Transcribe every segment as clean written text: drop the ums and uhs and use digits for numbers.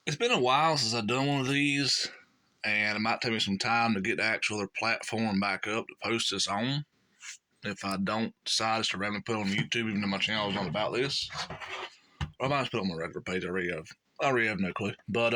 It's been a while since I've done one of these, and it might take me some time to get the actual platform back up to post this on. If I don't decide to randomly put it on YouTube, even though my channel is not about this, or I might just put it on my regular page. I already have no clue. But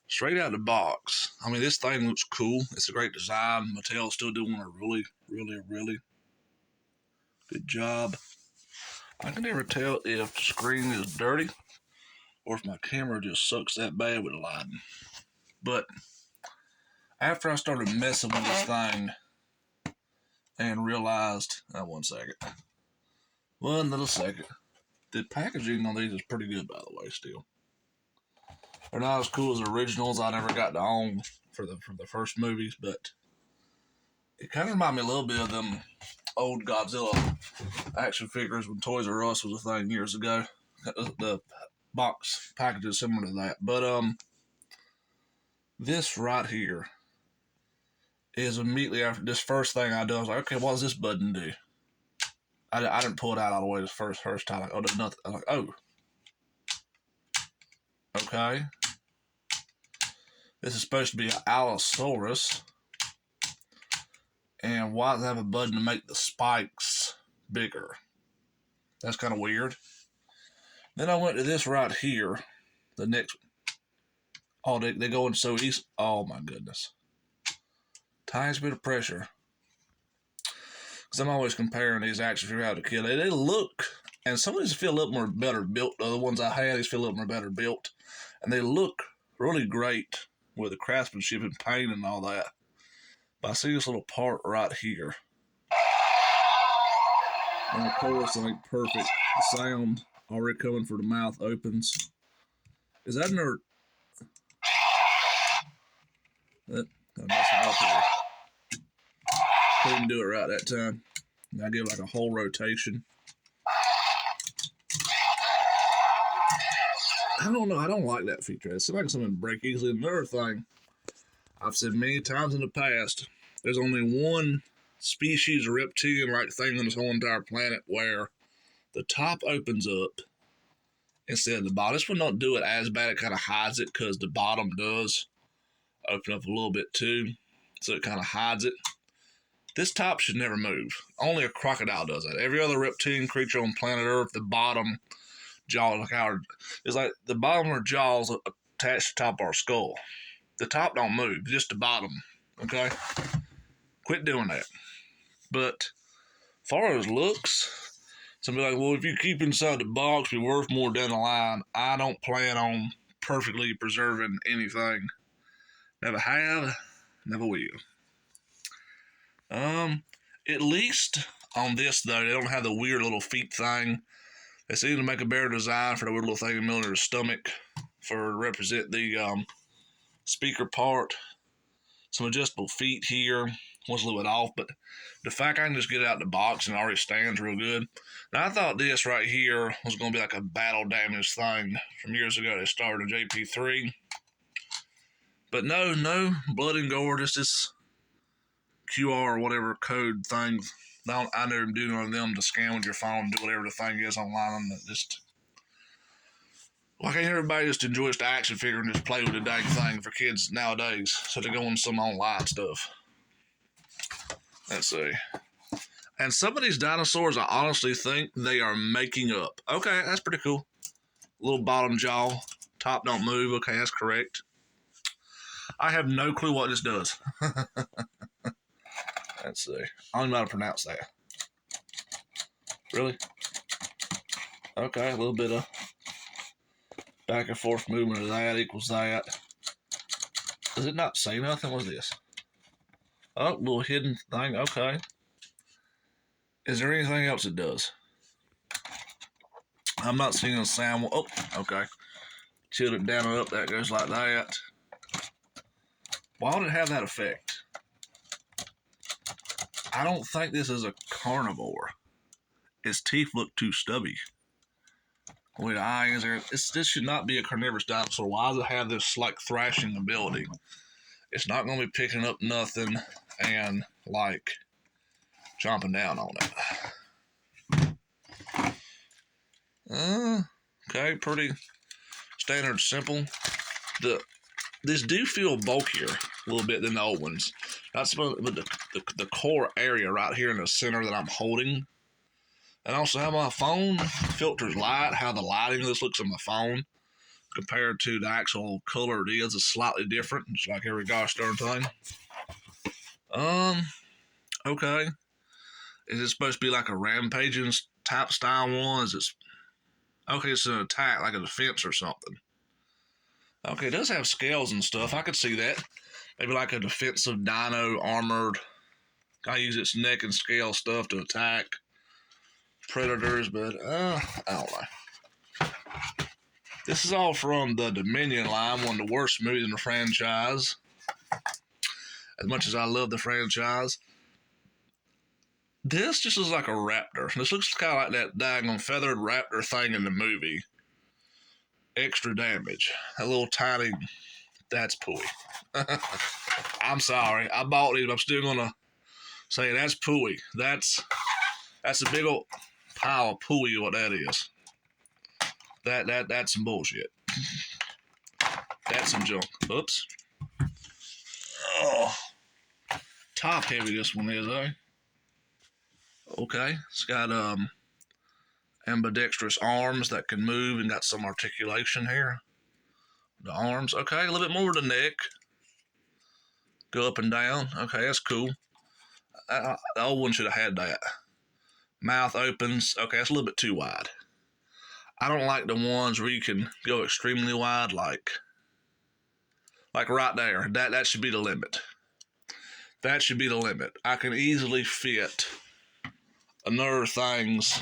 straight out the box, I mean, this thing looks cool. It's a great design. Mattel's still doing a really good job. I can never tell if the screen is dirty or if my camera just sucks that bad with the lighting. But after I started messing with this thing and realized, one little second, the packaging on these is pretty good, by the way. Still, they're not as cool as the originals I never got to own for the first movies, but it kind of reminded me a little bit of them old Godzilla action figures when Toys R Us was a thing years ago. The box package is similar to that, but this right here is immediately after this first thing I do. I was like, okay, what does this button do? I didn't pull it out all the way the first time. Like, oh, there's nothing. I'm like, oh, okay. This is supposed to be an Allosaurus. And why does it have a button to make the spikes bigger? That's kind of weird. Then I went to this right here, the next one. Oh, they go in so easy. Oh my goodness. Tiniest bit of pressure. Because I'm always comparing these action figures out to kill. They look, and some of these feel a little more better built. The other ones I had, these feel a little more better built. And they look really great with the craftsmanship and paint and all that. But I see this little part right here. And of course, like perfect. The sound already coming for the mouth opens. Is that nerd? That kind of messing up here. Couldn't do it right that time. I give like a whole rotation. I don't know. I don't like that feature. It seems like something break easily. Another thing I've said many times in the past, there's only one species of reptilian-like thing on this whole entire planet where the top opens up instead of the bottom. This one don't do it as bad. It kind of hides it because the bottom does open up a little bit too. So it kind of hides it. This top should never move. Only a crocodile does that. Every other reptilian creature on planet Earth, the bottom jaw, it's like the bottom of our jaws attached to the top of our skull. The top don't move, just the bottom. Okay? Quit doing that. But as far as looks, somebody like, well, if you keep inside the box, it'll be worth more down the line. I don't plan on perfectly preserving anything. Never have, never will. At least on this though, they don't have the weird little feet thing. They seem to make a better design for the weird little thing in the middle of their stomach for represent the speaker part. Some adjustable feet here. Was a little bit off, but the fact I can just get it out of the box and it already stands real good. Now I thought this right here was going to be like a battle damage thing from years ago. They started in JP3. But no blood and gore. This QR or whatever code thing. I never do none of them to scan with your phone, do whatever the thing is online. Why can't everybody just enjoy the action figure and just play with the dang thing for kids nowadays? So they're going some online stuff. Let's see. And some of these dinosaurs, I honestly think they are making up. Okay, that's pretty cool. Little bottom jaw, top don't move. Okay, that's correct. I have no clue what this does. Let's see. I don't know how to pronounce that. Really? Okay, a little bit of back and forth movement of that equals that. Does it not say nothing? What's this? Oh, little hidden thing. Okay. Is there anything else it does? I'm not seeing a sound. Oh, okay. Tilt it down and up. That goes like that. Why would it have that effect? I don't think this is a carnivore. Its teeth look too stubby. Wait, eyes there. This should not be a carnivorous dinosaur. Why does it have this like thrashing ability? It's not going to be picking up nothing and like chomping down on it. Okay, pretty standard simple, these do feel bulkier a little bit than the old ones. That's but the core area right here in the center that I'm holding. And also how my phone filters light, how the lighting of this looks on my phone compared to the actual color it is slightly different. It's like every gosh darn thing. Okay. Is it supposed to be like a rampaging type style one? Is it okay? It's an attack, like a defense or something. Okay, it does have scales and stuff. I could see that. Maybe like a defensive dino armored. I use its neck and scale stuff to attack predators, but I don't know. This is all from the Dominion line, one of the worst movies in the franchise. As much as I love the franchise, this just looks like a raptor. This looks kind of like that daggone feathered raptor thing in the movie. Extra damage. That little tiny, that's pooey. I'm sorry, I bought these, but I'm still gonna say that's pooey. That's a big old pile of pooey, what that is. That's some bullshit. That's some junk. Oops. Oh. Top heavy this one is, eh? Okay. It's got ambidextrous arms that can move and got some articulation here. The arms, okay, a little bit more of the neck. Go up and down. Okay, that's cool. The old one should have had that. Mouth opens. Okay, that's a little bit too wide. I don't like the ones where you can go extremely wide, like right there. That should be the limit. That should be the limit. I can easily fit another things,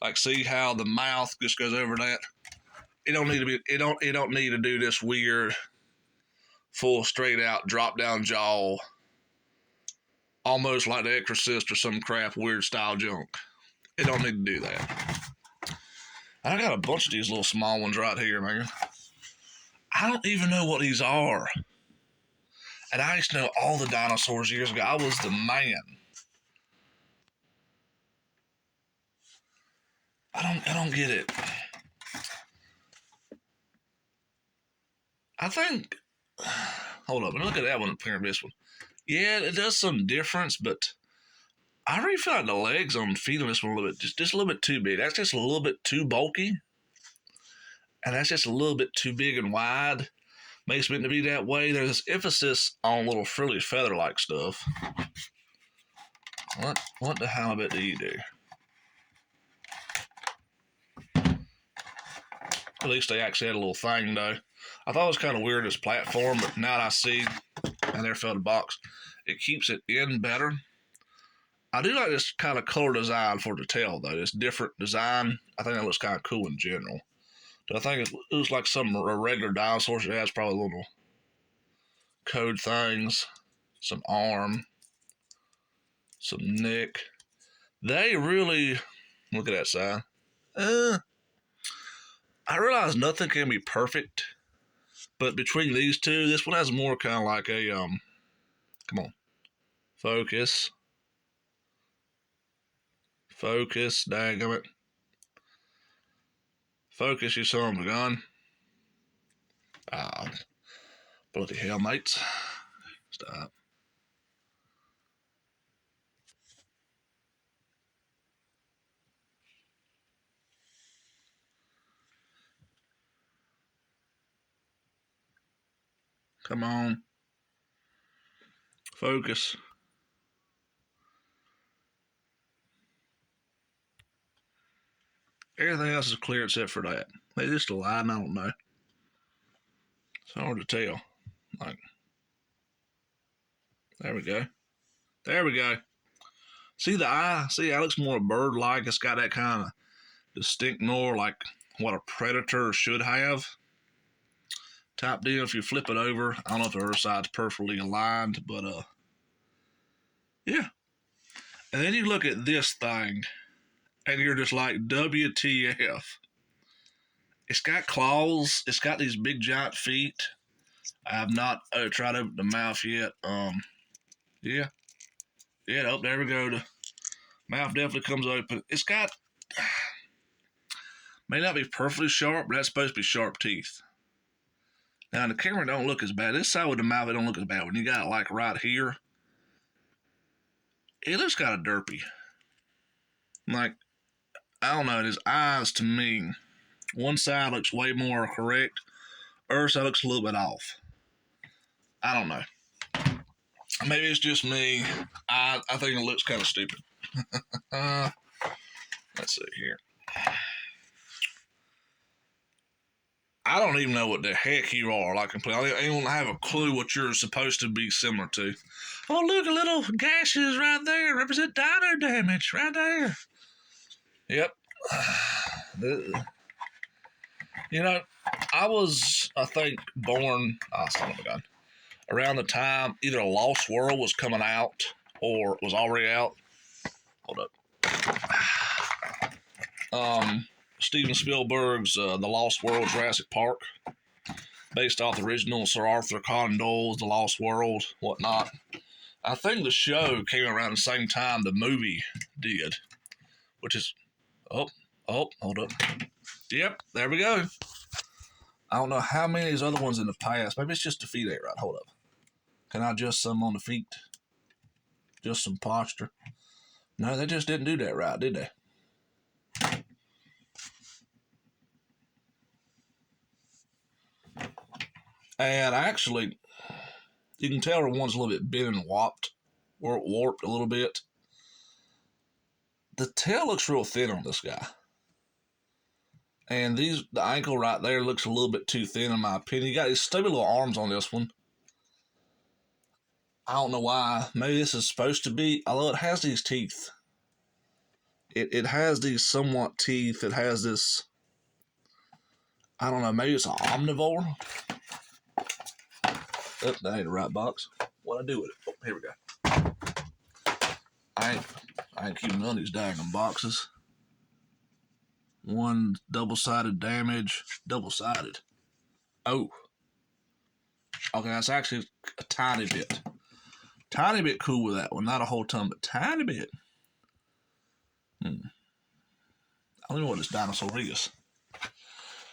like see how the mouth just goes over that. It don't need to be. It don't need to do this weird, full straight out drop down jaw, almost like The Exorcist or some crap weird style junk. It don't need to do that. I got a bunch of these little small ones right here, man. I don't even know what these are. And I used to know all the dinosaurs years ago. I was the man. I don't get it. I think. Hold up, look at that one compared to this one. Yeah, it does some difference, but I really feel like the legs on feet on this one a little bit, just a little bit too big. That's just a little bit too bulky. And that's just a little bit too big and wide. Makes it to be that way. There's this emphasis on little frilly feather-like stuff. What the hell do you do? At least they actually had a little thing, though. I thought it was kind of weird, this platform, but now that I see, and there fell the box, it keeps it in better. I do like this kind of color design for the tail, though. This different design, I think that looks kind of cool in general. So I think it looks like some regular dinosaur. It has probably little code things, some arm, some neck. They really, look at that side. I realize nothing can be perfect, but between these two, this one has more kind of like a, come on, focus, daggum it. Focus, you son of a gun. Bloody hell, mates. Stop. Come on. Focus. Everything else is clear except for that. Maybe just a line, I don't know. It's hard to tell. Like, there we go. There we go. See the eye? See, that looks more bird-like. It's got that kind of distinct more like what a predator should have. Type deal. If you flip it over, I don't know if the other side's perfectly aligned, but yeah. And then you look at this thing, and you're just like, WTF. It's got claws. It's got these big giant feet. I have not tried to open the mouth yet. Yeah. Oh, there we go. The mouth definitely comes open. It's got, May not be perfectly sharp, but that's supposed to be sharp teeth. Now, the camera don't look as bad. This side with the mouth, it don't look as bad. When you got it like right here, it looks kind of derpy. Like, I don't know, his eyes to me, one side looks way more correct, other side looks a little bit off. I don't know. Maybe it's just me. I think it looks kind of stupid. Let's see here. I don't even know what the heck you are. Like, I don't have a clue what you're supposed to be similar to. Oh, look, a little gashes right there represent dino damage right there. Yep. You know, I was, I think, born, son of a gun, around the time either Lost World was coming out or was already out. Hold up. Steven Spielberg's The Lost World Jurassic Park, based off the original Sir Arthur Conan Doyle's The Lost World, whatnot. I think the show came around the same time the movie did, which is, hold up. Yep, there we go. I don't know how many of these other ones in the past. Maybe it's just the feet ain't right. Hold up. Can I adjust some on the feet? Just some posture. No, they just didn't do that right, did they? And actually, you can tell the one's a little bit bent and warped a little bit. The tail looks real thin on this guy. And the ankle right there looks a little bit too thin in my opinion. You got these stupid little arms on this one. I don't know why. Maybe this is supposed to be, although it has these teeth. It has these somewhat teeth. It has this, I don't know, maybe it's an omnivore. Oh, that ain't the right box. What'd I do with it? Oh, here we go. I ain't keeping none of these daggone boxes. One double-sided damage. Double-sided. Oh. Okay, that's actually a tiny bit. Tiny bit cool with that one. Not a whole ton, but tiny bit. I don't know what this dinosaur is.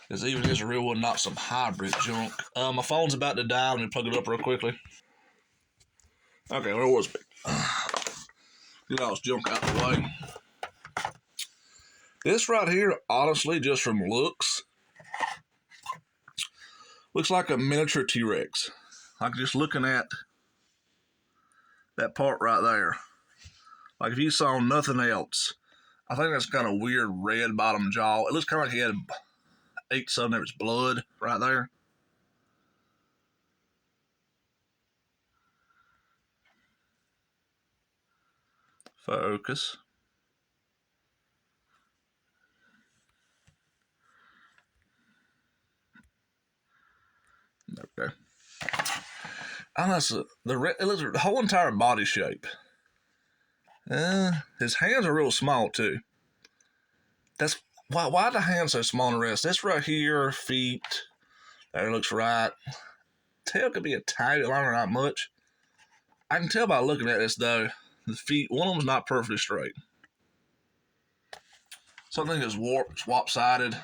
Because even is a real one, not some hybrid junk. My phone's about to die. Let me plug it up real quickly. Okay, where was it? Get all this junk out of the way. This right here, honestly, just from looks, looks like a miniature T-Rex. Like just looking at that part right there. Like if you saw nothing else, I think that's kind of weird red bottom jaw. It looks kind of like he had ate some of its blood right there. Focus. Okay. And that's the whole entire body shape. His hands are real small too. That's why the hands so small on the rest. This right here, feet. That looks right. Tail could be a tiny bit longer, not much. I can tell by looking at this though. The feet, one of them's not perfectly straight. Something is warped, swap-sided.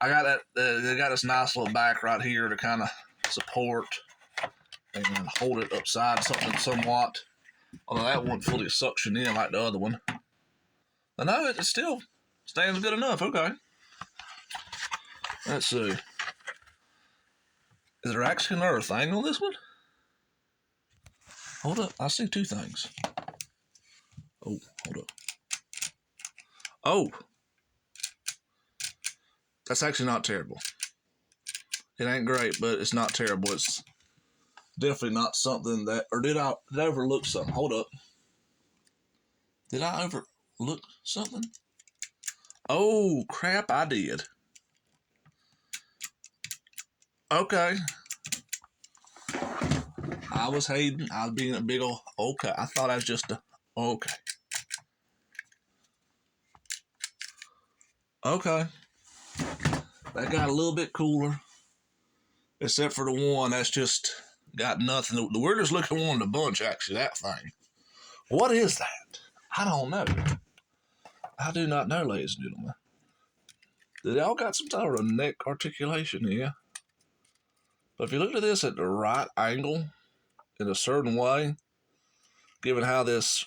I got that. They got this nice little back right here to kind of support and hold it upside somewhat. Although that wasn't fully suctioned in like the other one. But no, it still stands good enough. Okay. Let's see. Is there actually another thing on this one? Hold up. I see two things. Oh, hold up. Oh. That's actually not terrible. It ain't great, but it's not terrible. It's definitely not something that... Or did I overlook something? Hold up. Did I overlook something? Oh, crap, I did. Okay. I was hating. I was being a big old... Okay, I thought I was just a... Okay. Okay. That got a little bit cooler. Except for the one that's just got nothing. The weirdest looking one in the bunch, actually, that thing. What is that? I don't know. I do not know, ladies and gentlemen. They all got some type of neck articulation here. But if you look at this at the right angle in a certain way, given how this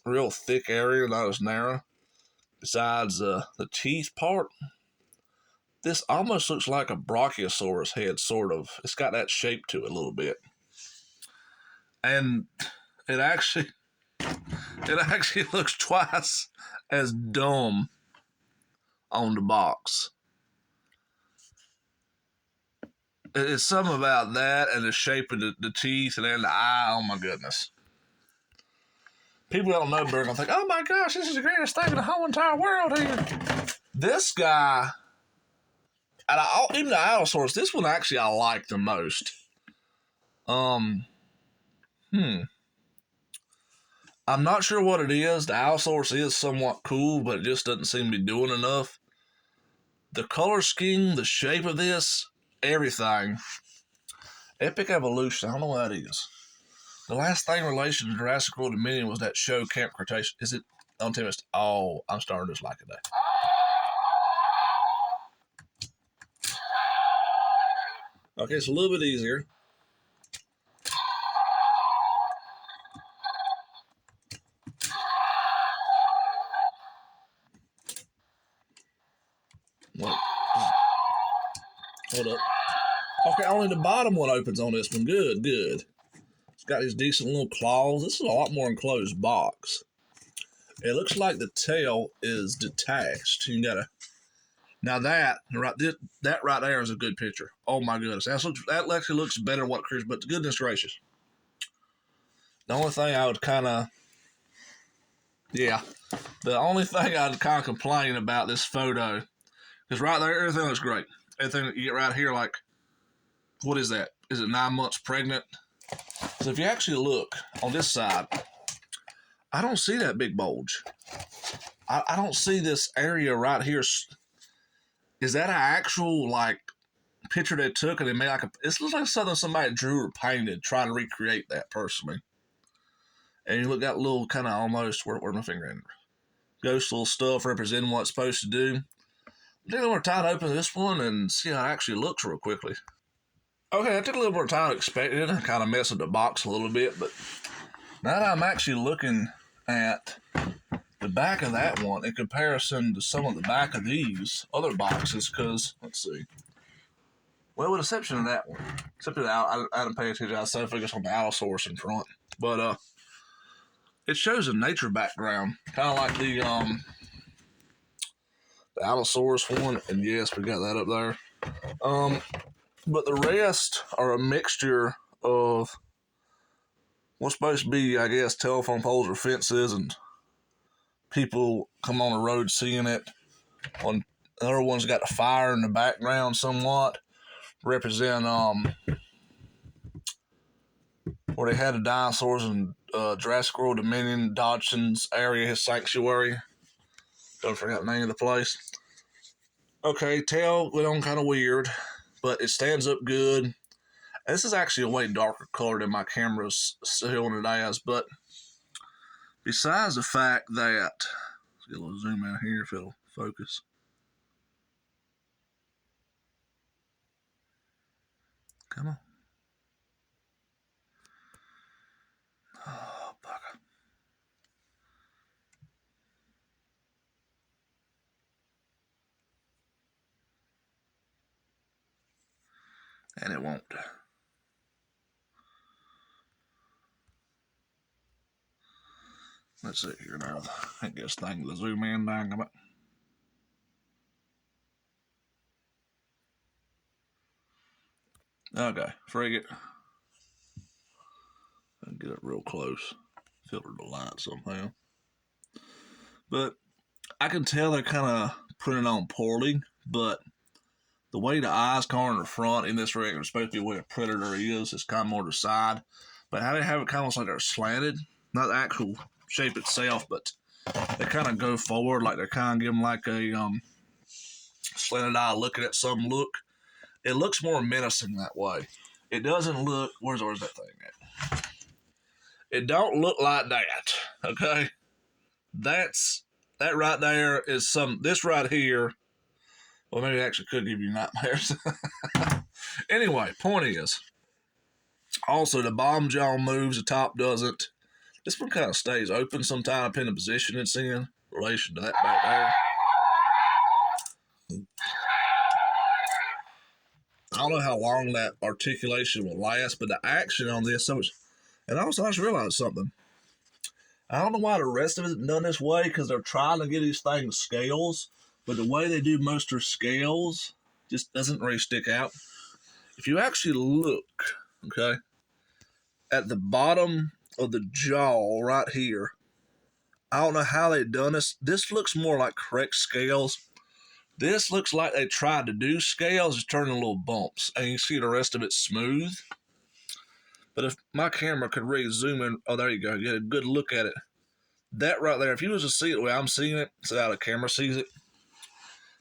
real thick area, not as narrow, besides the teeth part, this almost looks like a brachiosaurus head, sort of. It's got that shape to it a little bit. And it actually looks twice as dumb on the box. It's something about that and the shape of the teeth and then the eye. Oh my goodness. People that don't know Bird gonna think, oh my gosh, this is the greatest thing in the whole entire world here. This guy, even the Allosaurus, this one actually I like the most. I'm not sure what it is. The Allosaurus is somewhat cool, but it just doesn't seem to be doing enough. The color scheme, the shape of this, everything. Epic Evolution, I don't know what that is. The last thing in relation to Jurassic World Dominion was that show Camp Cretaceous. Is it on Tempest? Oh, I'm starting to dislike it now. Okay, it's a little bit easier. What? Hold up. Okay, only the bottom one opens on this one. Good. It's got these decent little claws. This is a lot more enclosed box. It looks like the tail is detached. You gotta. Now that right there is a good picture. Oh my goodness, that actually looks better than what Chris. But goodness gracious, the only thing I would the only thing I'd kind of complain about this photo is right there, everything looks great. Everything that you get right here, like, what is that? Is it 9 months pregnant? So if you actually look on this side, I don't see that big bulge. I don't see this area right here. Is that an actual, like, picture they took and they made like it looks like something somebody drew or painted, trying to recreate that personally. And you look at little kind of almost, where's my finger in? Ghost little stuff representing what it's supposed to do. Take a little more time to open this one and see how it actually looks real quickly. Okay, I took a little more time than expected. I kind of messed with the box a little bit, but now that I'm actually looking at the back of that one in comparison to some of the back of these other boxes, because, let's see. Well, with the exception of that one, except that I didn't pay attention. I was so focused on the Allosaurus in front. But it shows a nature background, kind of like the Allosaurus one, and yes, we got that up there. But the rest are a mixture of what's supposed to be, I guess, telephone poles or fences, and people come on the road seeing it. On the other one's got the fire in the background somewhat, represent where they had the dinosaurs in Jurassic World Dominion, Dodgson's area, his sanctuary. Don't forget the name of the place. Okay, tail went on kind of weird, but it stands up good. And this is actually a way darker color than my camera's showing it as, but besides the fact that, let's get a little zoom out here if it'll focus. Come on. Oh, bugger. And it won't. Let's see here now. I guess thing to zoom in down a bit. Okay, frig it. I can get it real close. Filter the light somehow. But I can tell they're kind of putting it on poorly, but the way the eyes come in the front in this rig are supposed to be the way a predator is. It's kind of more to the side. But how they have it kind of like they're slanted, not the actual shape itself, but they kind of go forward like they're kind of giving like a slanted eye looking at some look. It looks more menacing that way. It doesn't look, where's that thing at? It don't look like that, okay? That right there is this right here Well, maybe it actually could give you nightmares. Anyway, point is, also the bottom jaw moves, the top doesn't. This one kind of stays open sometime depending on the position it's in relation to that back there. I don't know how long that articulation will last, but the action on this so much. And also, I just realized something. I don't know why the rest of it isn't done this way because they're trying to get these things scales, but the way they do most of their scales just doesn't really stick out. If you actually look, okay, at the bottom of the jaw right here, I don't know how they done this. This looks more like correct scales. This looks like they tried to do scales, just turning little bumps, and you see the rest of it smooth. But if my camera could really zoom in, oh, there you go, get a good look at it. That right there, if you was to see it the way I'm seeing it, so how the camera sees it,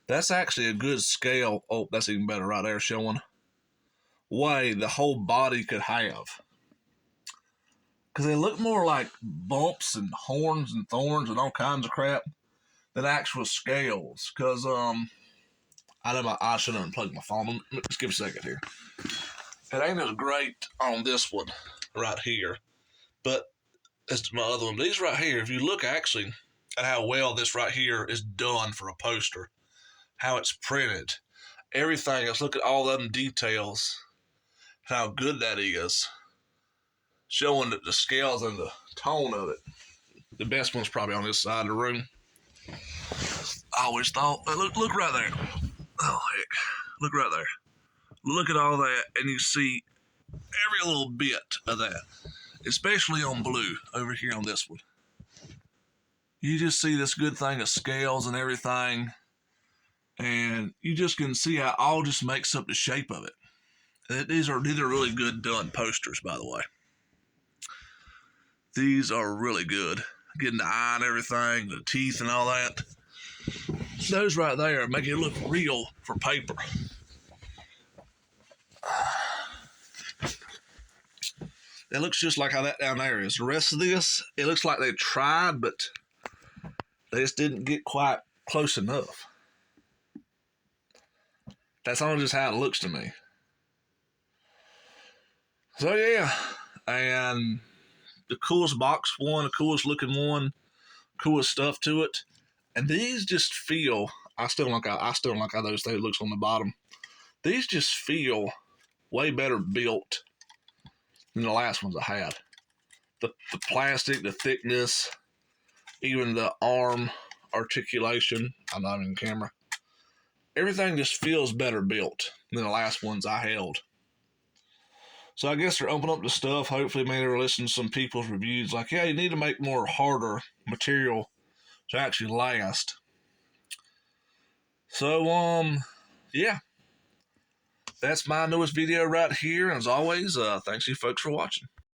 that's actually a good scale. Oh, that's even better right there, showing way the whole body could have. Because they look more like bumps and horns and thorns and all kinds of crap than actual scales. Because, I know I should have unplugged my phone. Let's give a second here. It ain't as great on this one right here, but as my other one. These right here, if you look actually at how well this right here is done for a poster, how it's printed, everything else, look at all them details, how good that is, showing that the scales and the tone of it. The best one's probably on this side of the room. I always thought, look right there. Oh, heck. Look right there. Look at all that, and you see every little bit of that, especially on blue over here on this one. You just see this good thing of scales and everything, and you just can see how it all just makes up the shape of it. These are really good done posters, by the way. These are really good. Getting the eye and everything, the teeth and all that. Those right there make it look real for paper. It looks just like how that down there is. The rest of this, it looks like they tried, but they just didn't get quite close enough. That's only just how it looks to me. So yeah, and the coolest box one, the coolest looking one, coolest stuff to it. And these just feel, I still don't like how those things looks on the bottom. These just feel way better built than the last ones I had. The plastic, the thickness, even the arm articulation. I'm not in camera. Everything just feels better built than the last ones I held. So I guess they're opening up the stuff. Hopefully maybe they're listening to some people's reviews like, yeah, you need to make more harder material to actually last. So, yeah. That's my newest video right here. And as always, thanks you folks for watching.